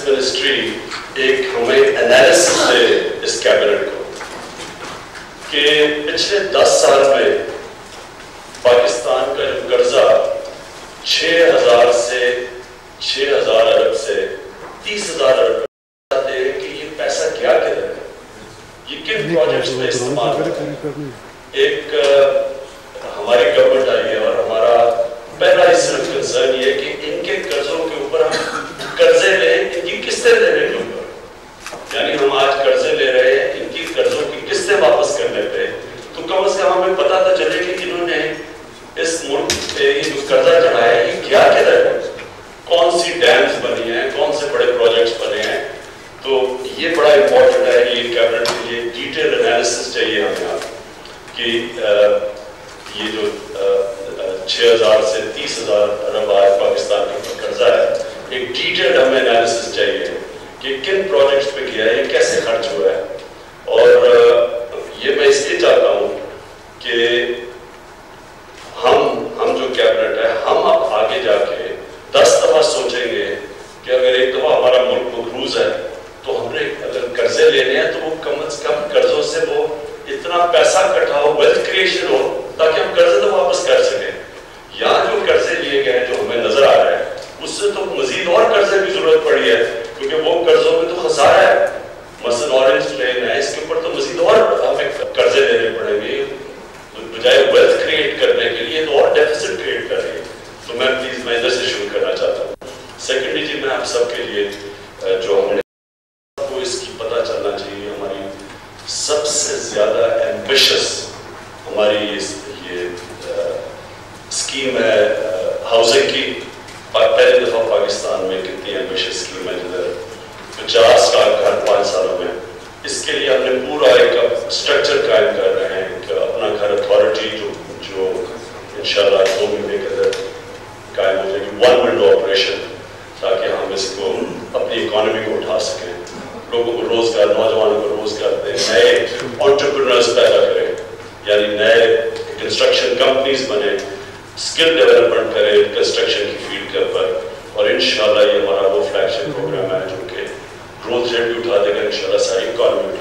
Ministry ایک ہمیں analysis دے اس cabinet کو کہ پچھلے 10 سال میں پاکستان کا جو قرضہ 6,000 ارب سے 30,000 ارب چاہتے ہیں کہ یہ پیسہ کیا کدھر ہے، یہ کن پروجیکٹس میں استعمال ہے۔ ایک ہماری گورنمنٹ آئی ہے اور ہمارا پہلا ہی صرف کنسرن یہ ہے کہ ان کے قرضوں کے اوپر ہم قرضے لیں، ان کی قسطیں لینے کے اوپر، یعنی ہم آج قرضے لے رہے ہیں، ان کی قرضوں کی قسطیں واپس کرنے پہ تو کم از کم ہمیں پتہ تو چلے کہ انہوں نے اس ملک پہ یہ جو قرضہ چڑھایا ہے یہ کیا کدھر ہے، کون سی ڈیمز بنی ہیں، کون سے بڑے پروجیکٹس بنے ہیں۔ تو یہ بڑا امپورٹنٹ ہے، یہ کیبنٹ کے لیے ڈیٹیل انالیسس چاہیے ہمیں آپ کہ یہ جو 6,000 سے 30,000 ارب آج پاکستان کا قرضہ ہے، ایک ڈیٹیل ہمیں انالیسس چاہیے کہ کن پروجیکٹس پہ کیا ہے، یہ کیسے خرچ ہوا ہے۔ اور یہ میں اس لیے چاہتا ہوں کہ ہم جو کیبنٹ ہے ہم اب آگے جا کے 10 دفعہ سوچیں گے کہ اگر ایک دفعہ ہمارا ملک مقروض ہے تو ہم نے اگر قرضے لینے ہیں تو وہ کم از کم قرضوں سے وہ اتنا پیسہ اکٹھا ہو، ویلتھ کریشن ہو تاکہ ہم قرضے تو واپس کر سکیں۔ یہاں جو قرضے لیے گئے ہیں جو ہمیں نظر آ رہا ہے اس سے تو مزید اور قرضے کی ضرورت پڑی ہے، کیونکہ وہ قرضوں میں تو خسارہ ہے، مثلا اورنج پلین ہے، اس کے اوپر تو مزید اور ہمیں قرضے لینے پڑیں گے بجائے ویلتھ کریٹ کرنے کے لیے، تو اور ڈیفیسٹ کریٹ کر رہی ہے۔ تو میں پلیز میں ادھر سے شروع کرنا چاہتا ہوں۔ سیکنڈلی جی میں آپ سب کے لیے جو ہم نے کو اس کی پتہ چلنا چاہیے، ہماری سب سے زیادہ ایمبیشس ہماری یہ اسکیم ہے ہاؤسنگ کی۔ پہلی دفعہ پاکستان میں کتنی ایمبیشس اسکیم ہے جدھر 50 کا گھر 5 سالوں میں، اس کے لیے ہم نے پورا ایک اسٹرکچر قائم کر رہے ہیں، ایک اپنا گھر اتھارٹی جو انشاءاللہ 2 مہینے کے اندر قائم ہو جائے گی، 1 ونڈو آپریشن، تاکہ ہم اس کو اپنی اکانومی کو اٹھا سکیں، لوگوں کو روزگار، نوجوانوں کو روزگار دیں، نئے انٹرپرینرز پیدا کریں، یعنی نئے کنسٹرکشن کمپنیز بنے، اسکل ڈیولپمنٹ کریں کنسٹرکشن کی فیلڈ کے اوپر، اور انشاءاللہ یہ ہمارا وہ فلیگ شپ پروگرام ہے جو کہ گروتھ ریٹ بھی اٹھا دے گا، انشاءاللہ ساری اکانومی اٹھا